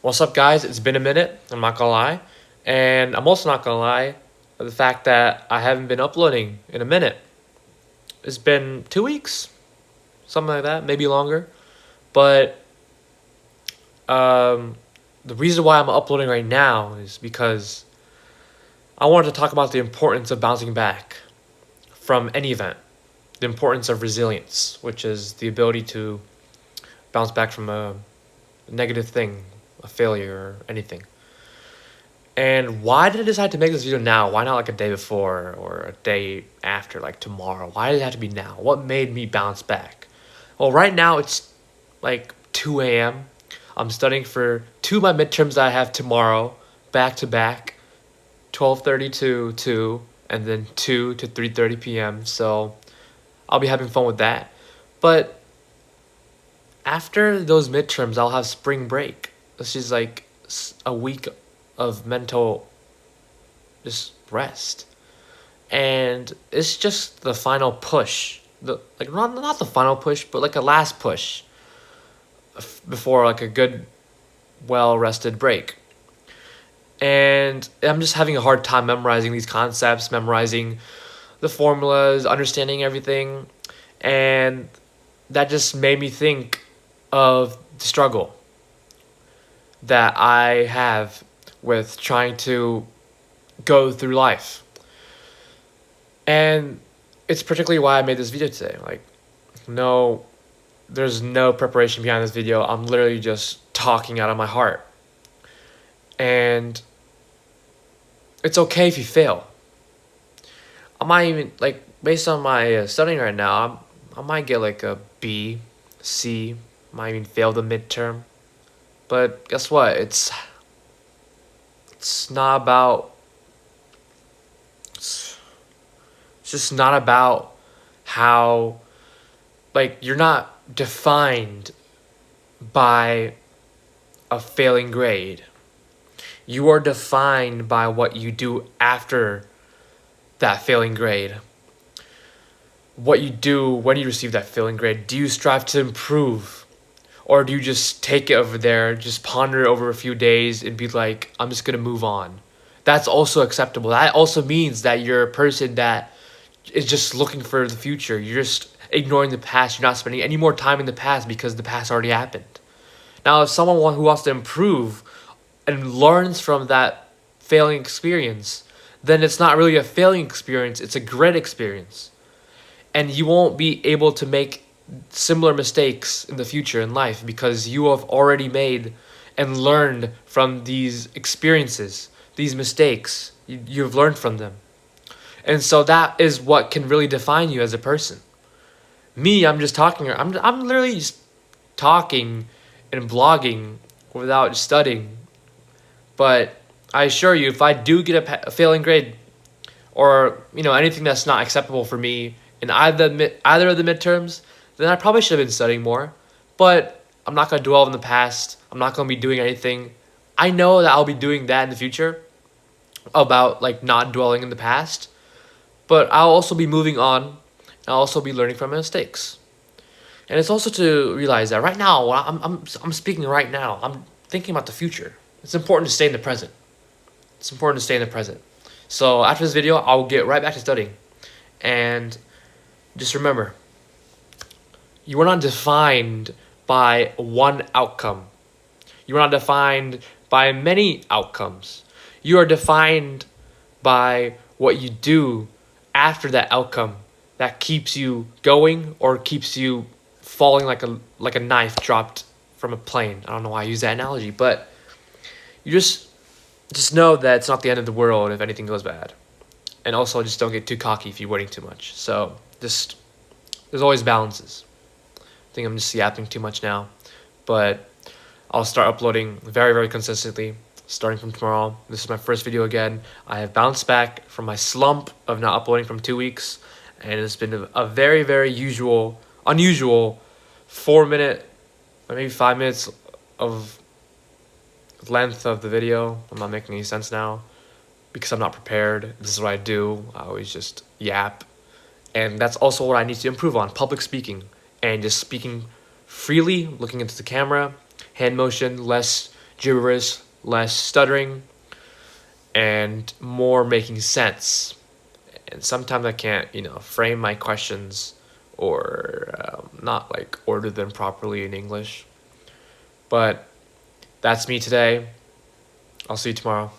What's up, guys? It's been a minute. I'm not gonna lie. And I'm also not gonna lie of the fact that I haven't been uploading in a minute. It's been 2 weeks, something like that, maybe longer. But um, the reason why I'm uploading right now is because I wanted to talk about the importance of bouncing back from any event, the importance of resilience, which is the ability to bounce back from a negative thing, a failure, or anything. And why did I decide to make this video now? Why not like a day before or a day after, like tomorrow? Why did it have to be now? What made me bounce back? Well, right now it's like 2 a.m. I'm studying for two of my midterms that I have tomorrow, back to back, 12:30 to 2, and then 2 to 3:30 p.m. So I'll be having fun with that. But after those midterms, I'll have spring break. This is like a week of mental just rest, and it's just the final push. The like not the final push, but like a last push before like a good, well rested break. And I'm just having a hard time memorizing these concepts, memorizing the formulas, understanding everything, and that just made me think of the struggle that I have with trying to go through life. And it's particularly why I made this video today. Like, no, there's no preparation behind this video. I'm literally just talking out of my heart. And it's okay if you fail. I might even, like, based on my studying right now, I might get like a B, C, might even fail the midterm. But guess what? It's not about, it's just not about how, like, you're not defined by a failing grade. You are defined by what you do after that failing grade. What you do when you receive that failing grade. Do you strive to improve? Or do you just take it over there, just ponder it over a few days and be like, I'm just going to move on? That's also acceptable. That also means that you're a person that is just looking for the future. You're just ignoring the past. You're not spending any more time in the past because the past already happened. Now, if someone who wants to improve and learns from that failing experience, then it's not really a failing experience, it's a great experience. And you won't be able to make similar mistakes in the future in life because you have already made and learned from these experiences, these mistakes. You've learned from them. And so that is what can really define you as a person. Me, I'm just talking, I'm literally just talking and blogging without studying. But I assure you, if I do get a failing grade, or anything that's not acceptable for me in either of the midterms, then I probably should have been studying more. But I'm not gonna dwell in the past. I'm not gonna be doing anything. I know that I'll be doing that in the future, about like not dwelling in the past. But I'll also be moving on, and I'll also be learning from my mistakes. And it's also to realize that right now, I'm speaking right now. I'm thinking about the future. It's important to stay in the present. It's important to stay in the present. So after this video, I'll get right back to studying. And just remember, you are not defined by one outcome. You are not defined by many outcomes. You are defined by what you do after that outcome that keeps you going or keeps you falling like a knife dropped from a plane. I don't know why I use that analogy, but you just know that it's not the end of the world if anything goes bad. And also just don't get too cocky if you're worrying too much. So just, there's always balances. I think I'm just yapping too much now, but I'll start uploading very, very consistently starting from tomorrow. This is my first video again. I have bounced back from my slump of not uploading from 2 weeks, and it's been a very, very unusual 4 minute or maybe 5 minutes of length of the video. I'm not making any sense now because I'm not prepared. This is what I do. I always just yap. And that's also what I need to improve on, public speaking and just speaking freely, looking into the camera, hand motion, less gibberish, less stuttering, and more making sense. And sometimes I can't, frame my questions or not like order them properly in English. But that's me today. I'll see you tomorrow.